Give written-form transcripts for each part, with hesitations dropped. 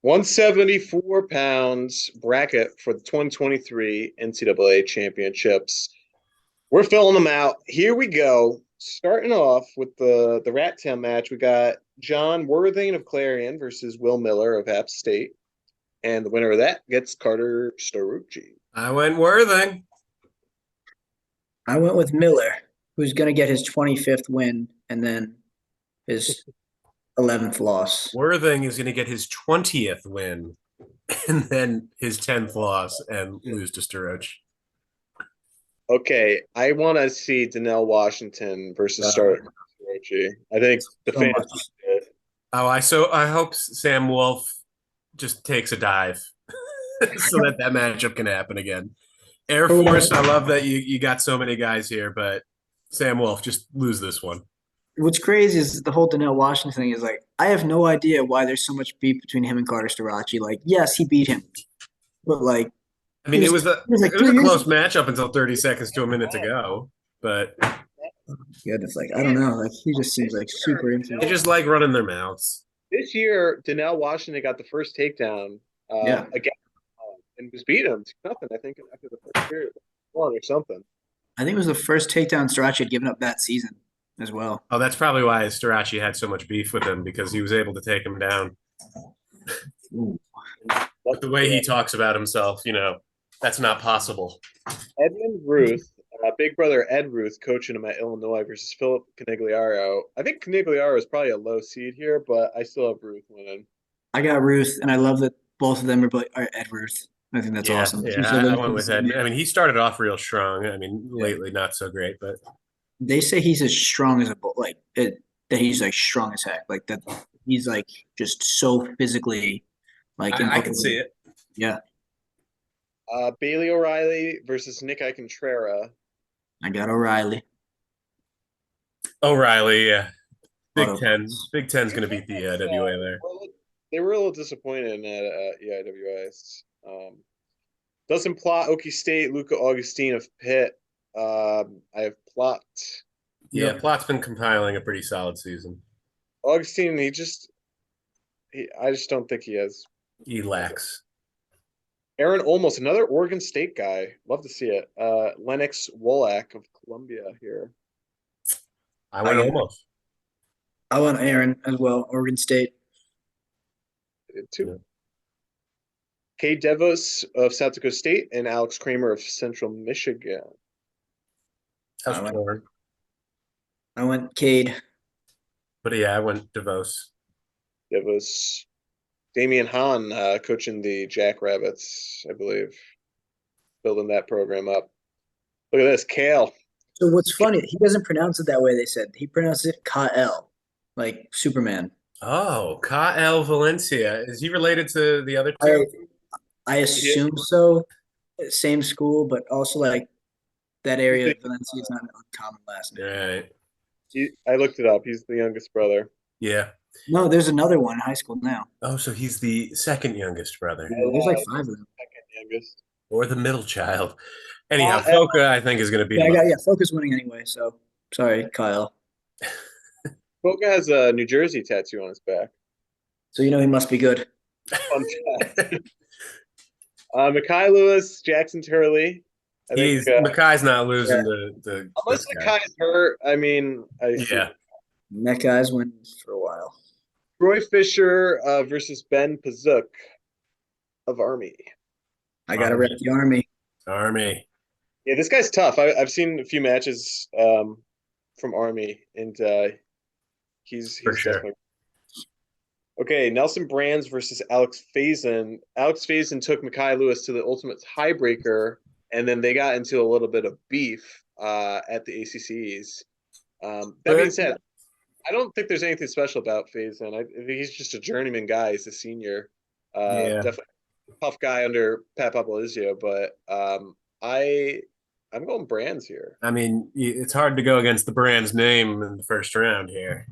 174 pounds bracket for the 2023 NCAA Championships. We're filling them out. Here we go. Starting off with the Rat Tail match, we got John Worthing of Clarion versus Will Miller of App State. And the winner of that gets Carter Starucci. I went Worthing. I went with Miller, who's going to get his 25th win and then his 11th loss. Worthing is going to get his 20th win and then his 10th loss and lose to Sturridge. Okay, I want to see Danelle Washington versus Starucci. I think the So fans. much. Oh, I hope Sam Wolf just takes a dive so that matchup can happen again. Air Force, I love that you got so many guys here, but Sam Wolf, just lose this one. What's crazy is the whole Danelle Washington thing is like, I have no idea why there's so much beef between him and Carter Starucci. Like, yes, he beat him, but like, I mean, it was a close ago. match up until 30 seconds to a minute to go, but Goodness, like I don't know, like he just seems like super into they it. just like running their mouths. This year, Danelle Washington got the first takedown again and was beat him 2-0, I think, after the first period. One or something. I think it was the first takedown Starucci had given up that season as well. Oh, that's probably why Starucci had so much beef with him, because he was able to take him down. But the way he talks about himself, that's not possible. Edmund Ruth, big brother Ed Ruth, coaching him at Illinois versus Philip Conigliaro. I think Conigliaro is probably a low seed here, but I still have Ruth winning. I got Ruth, and I love that both of them are Ed Ruth. I think that's awesome. Yeah, I went with Ed. I mean, he started off real strong. I mean, lately not so great, but they say he's as strong as a bull, that he's like strong as heck, like that. He's like just so physically, like I can see it. Yeah. Bailey O'Reilly versus Nick Icontrera. I got O'Reilly. O'Reilly, yeah. Big Ten's going to beat the WA there. They were a little disappointed at EIWS. Doesn't plot Okie State, Luca Augustine of Pitt. I have Plot. Yeah, Plot's been compiling a pretty solid season. Augustine, I just don't think he has. He lacks. Aaron Olmos, another Oregon State guy. Love to see it. Lennox Wolak of Columbia here. I went Olmos. I want Aaron as well, Oregon State. I did too. Yeah. Kay Devos of South Dakota State and Alex Kramer of Central Michigan. I went Cade. But yeah, I went DeVos. DeVos. Damian Hahn coaching the Jackrabbits, I believe. Building that program up. Look at this, Kale. So what's funny, he doesn't pronounce it that way, they said. He pronounces it Kyle, like Superman. Oh, Kyle Valencia. Is he related to the other two? I assume so. Same school, but also like that area of Valencia is not an uncommon last name. Right. I looked it up. He's the youngest brother. Yeah. No, there's another one in high school now. Oh, so he's the second youngest brother. Yeah, there's like 5 of them. Second youngest. Or the middle child. Anyhow, Foca, I think, is going to be. Foca's winning anyway, so sorry, Kyle. Foca has a New Jersey tattoo on his back. So he must be good. Fun fact. Makai Lewis, Jackson Turley. Makai's not losing the unless Makai's hurt. I mean, that guy's winning for a while. Troy Fisher versus Ben Pazuk of Army. I got to rep the Army. Army. Yeah, this guy's tough. I've seen a few matches from Army, and he's for sure. Definitely... Okay, Nelson Brands versus Alex Faison. Alex Faison took Makai Lewis to the ultimate tiebreaker, and then they got into a little bit of beef at the ACCs. That being said, I don't think there's anything special about Faison. I think he's just a journeyman guy. He's a senior. Definitely a tough guy under Pat Papalizio, but I'm going Brands here. I mean, it's hard to go against the Brands name in the first round here.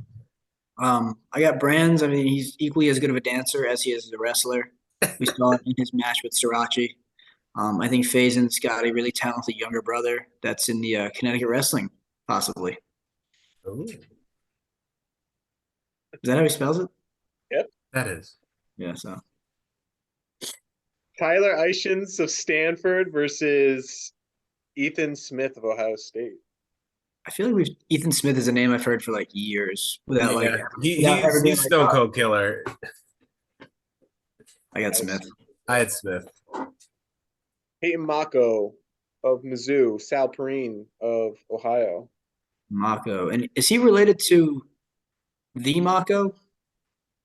I got Brands. I mean, he's equally as good of a dancer as he is as a wrestler. We saw it in his match with Starucci. I think Faison's got a really talented younger brother that's in the Connecticut Wrestling, possibly. Ooh. Is that how he spells it? Yep. That is. Yeah, so. Tyler Ishins of Stanford versus Ethan Smith of Ohio State. I feel like Ethan Smith is a name I've heard for like years without like without ever being he's like, Stone oh, Cold Killer. I got Smith. I had Smith. Peyton Mako of Mizzou, Sal Perrine of Ohio. Mako. And is he related to the Mako?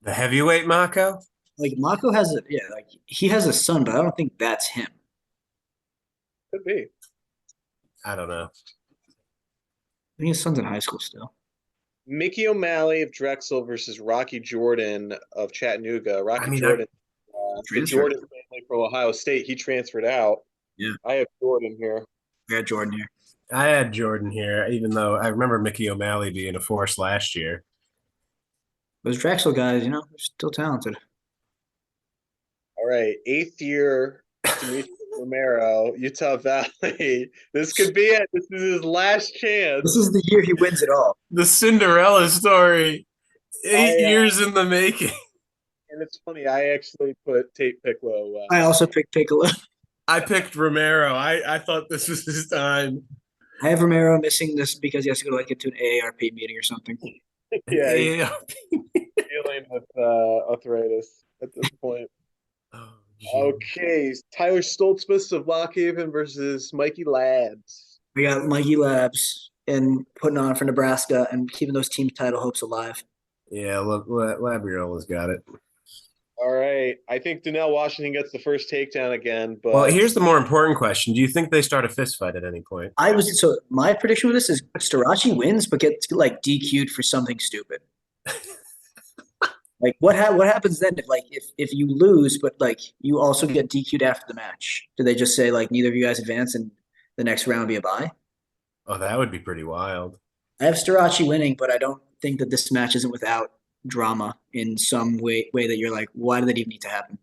The heavyweight Mako? Like Mako has like he has a son, but I don't think that's him. Could be. I don't know. I think his son's in high school still. Mickey OMalley of Drexel versus Rocky Jordan of Chattanooga. Jordan, the Jordan family from Ohio State. He transferred out. Yeah. I have Jordan here. I got Jordan here. I had Jordan here, even though I remember Mickey OMalley being a force last year. Those Drexel guys, they're still talented. All right. 8th year, Demetrius Romero, Utah Valley. This could be it. This is his last chance. This is the year he wins it all. The Cinderella story. 8 years in the making. And it's funny, I actually put Tate Piccolo. I also picked Piccolo. I picked Romero. I thought this was his time. I have Romero missing this because he has to go to an AARP meeting or something. Yeah, dealing with arthritis at this point. Oh, okay, Tyler Stoltzfus of Lockhaven versus Mikey Labs. We got Mikey Labs and putting on for Nebraska and keeping those team title hopes alive. Yeah, Labriola's got it. All right. I think Danelle Washington gets the first takedown again. But well, here's the more important question. Do you think they start a fist fight at any point? My prediction with this is Starachi wins, but gets like DQ'd for something stupid. Like what happens then if you lose, but like you also get DQ'd after the match? Do they just say like neither of you guys advance and the next round be a bye? Oh, that would be pretty wild. I have Starachi winning, but I don't think that this match isn't without drama in some way that you're like, why did that even need to happen?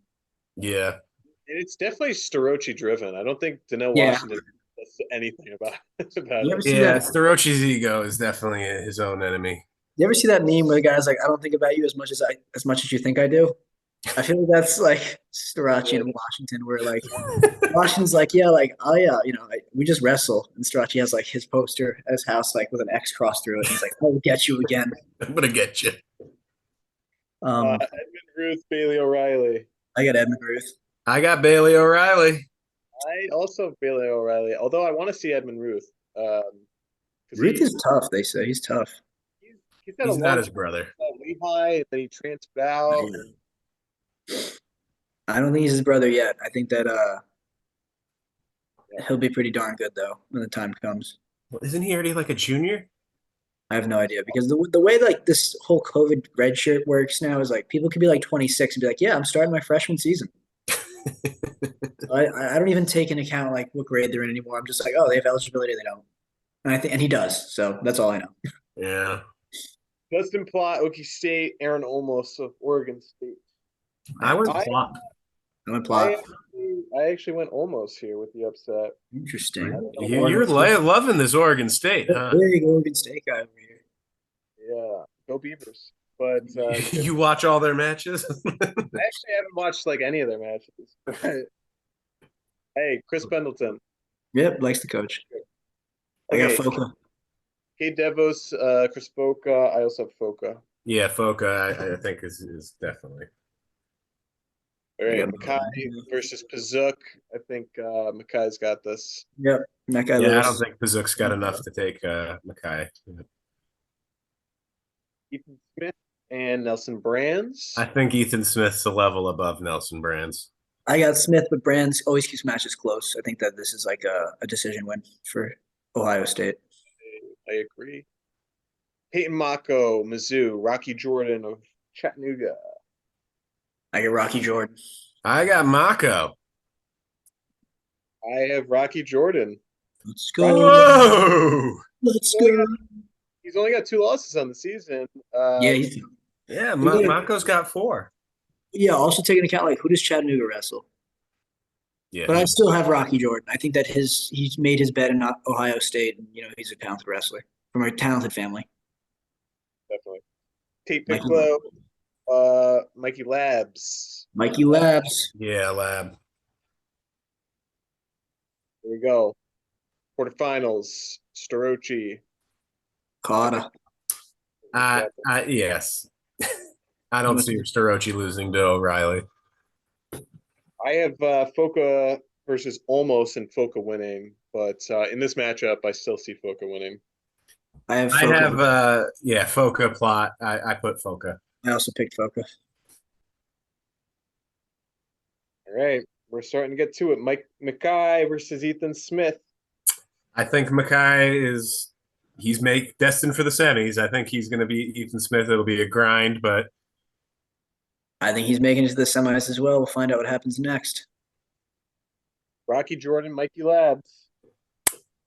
Yeah. It's definitely Starachi driven. I don't think Danelle Washington does anything about it. Starachi's ego is definitely his own enemy. You ever see that meme where the guy's like, I don't think about you as much as you think I do? I feel like that's like Starachi and Washington, where like Washington's like, yeah, like we just wrestle, and Starachi has like his poster at his house, like with an X cross through it. He's like, I'll get you again. I'm gonna get you. Edmund Ruth, Bailey O'Reilly. I got Edmund Ruth. I got Bailey O'Reilly. I also have Bailey O'Reilly, although I want to see Edmund Ruth. Ruth is tough. They say he's tough. He's not his brother. Lehigh, and then he transferred out. I don't think he's his brother yet. I think that he'll be pretty darn good though when the time comes. Well, isn't he already like a junior? I have no idea because the way like this whole COVID red shirt works now is like people could be like 26 and be like, yeah, I'm starting my freshman season. So I don't even take into account like what grade they're in anymore. I'm just like, oh, they have eligibility, they don't, and he does. So that's all I know. Yeah. Dustin Plott, Okie State, Aaron Olmos of Oregon State. I went Plott. I actually went Olmos here with the upset. Interesting. You're loving this Oregon State, huh? Big Oregon State guy over here. Yeah, go Beavers. But you watch all their matches? I actually haven't watched like any of their matches. Hey, Chris Pendleton. Yep, likes the coach. I got Foca. Kate Devos, Chris Foca. I also have Foca. Yeah, Foca, I think is definitely. All right, Mackay versus Pazuk. I think Mackay's got this. Yep, Mackay. Yeah, I don't think Pazuk's got enough to take Mackay. Ethan Smith and Nelson Brands. I think Ethan Smith's a level above Nelson Brands. I got Smith, but Brands always keeps matches close. I think that this is like a decision win for Ohio State. I agree. Peyton Mako, Mizzou, Rocky Jordan of Chattanooga. I get Rocky Jordan. I got Mako. I have Rocky Jordan. Let's go. Whoa! Let's go. He's only got 2 losses on the season. Mako's got 4. Yeah, also taking into account like who does Chattanooga wrestle? Yeah, but I still have Rocky Jordan. I think that he's made his bet in Ohio State, and he's a talented wrestler from a talented family. Definitely. Tate Piccolo, Mikey Labs. Mikey Labs. Yeah, Lab. Here we go. Quarterfinals. Starochi. Carter. Yes. I don't see Starochi losing to O'Reilly. I have Foca versus Olmos and Foca winning, but in this matchup, I still see Foca winning. I have Foca plot. I put Foca. I also picked Foca. All right, we're starting to get to it. Mike Mackay versus Ethan Smith. I think Mackay he's destined for the semis. I think he's going to beat Ethan Smith. It'll be a grind, but I think he's making it to the semis as well. We'll find out what happens next. Rocky Jordan, Mikey Labs.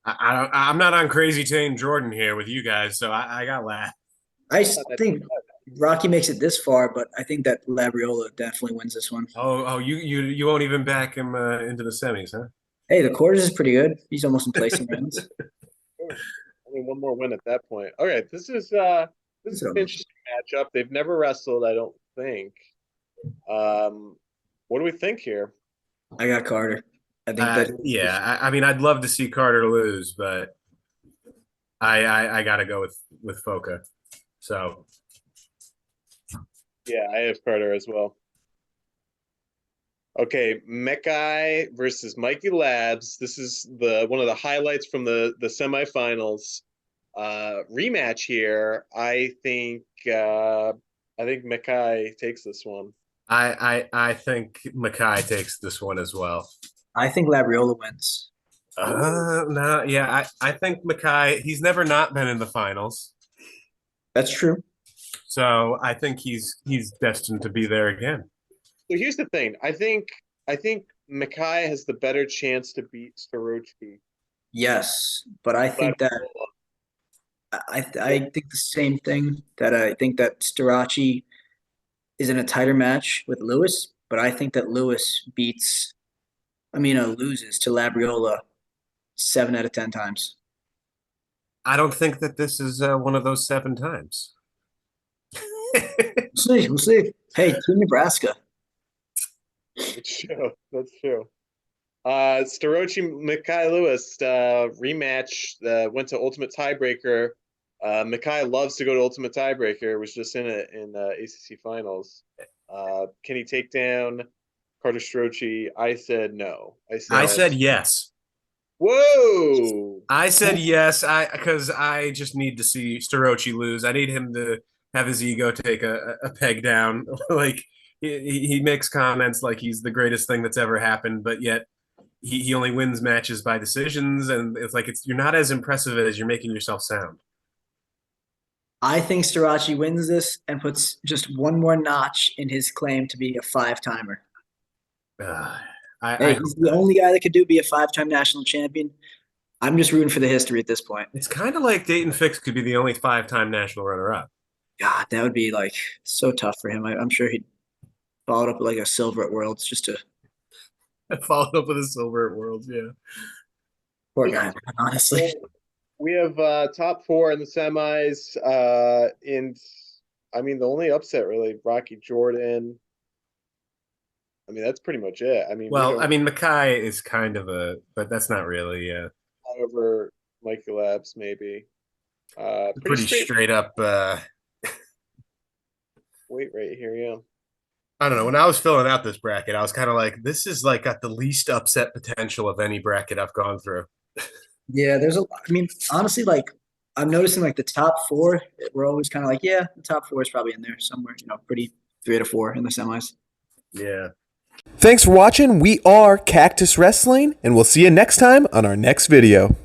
I'm not on Crazy Tane Jordan here with you guys, so I got Lab. I think Rocky makes it this far, but I think that Labriola definitely wins this one. Oh, you won't even back him into the semis, huh? Hey, the quarters is pretty good. He's almost in placing rounds. I mean, one more win at that point. Okay, this is an interesting matchup. They've never wrestled, I don't think. What do we think here? I got Carter. I think I mean, I'd love to see Carter lose, but I got to go with Foca. So yeah, I have Carter as well. Okay, Mackay versus Mikey Labs. This is one of the highlights from the semifinals. Rematch here. I think Mackay takes this one. I think Mackay takes this one as well. I think Labriola wins. No, yeah, I think Mackay. He's never not been in the finals. That's true. So I think he's destined to be there again. So here's the thing. I think Mackay has the better chance to beat Starochi. Yes, but I think that I think the same thing. That I think that Starochi is in a tighter match with Lewis, but I think that Lewis loses to Labriola 7 out of 10 times. I don't think that this is one of those 7 times. We'll see. Hey, Team Nebraska. That's true. Starochi Mackay Lewis rematch went to Ultimate Tiebreaker. Mackay loves to go to Ultimate Tiebreaker. Was just in it in ACC Finals. Can he take down Carter Starochi? I said no. I said yes. Whoa! I said yes. Because I just need to see Starochi lose. I need him to have his ego take a peg down. Like he makes comments like he's the greatest thing that's ever happened, but yet he only wins matches by decisions, and it's like you're not as impressive as you're making yourself sound. I think Starochi wins this and puts just one more notch in his claim to be a 5-timer. He's the only guy that could be a 5-time national champion. I'm just rooting for the history at this point. It's kind of like Dayton Fix could be the only 5-time national runner-up. God, that would be like so tough for him. I'm sure he'd follow it up with like a silver at Worlds just to follow up with a silver at Worlds. Yeah, poor guy, honestly. We have top 4 in the semis. I mean, the only upset really, Rocky Jordan. I mean, that's pretty much it. I mean, Mackay is kind of but that's not really. Yeah. However, Mikey Labs maybe. Pretty straight up. Wait right here, yeah. I don't know. When I was filling out this bracket, I was kind of like, this is like got the least upset potential of any bracket I've gone through. Yeah, honestly, like I'm noticing like the top 4, we're always kind of like, yeah, the top 4 is probably in there somewhere, pretty 3 out of 4 in the semis. Yeah. Thanks for watching. We are Cactus Wrestling, and we'll see you next time on our next video.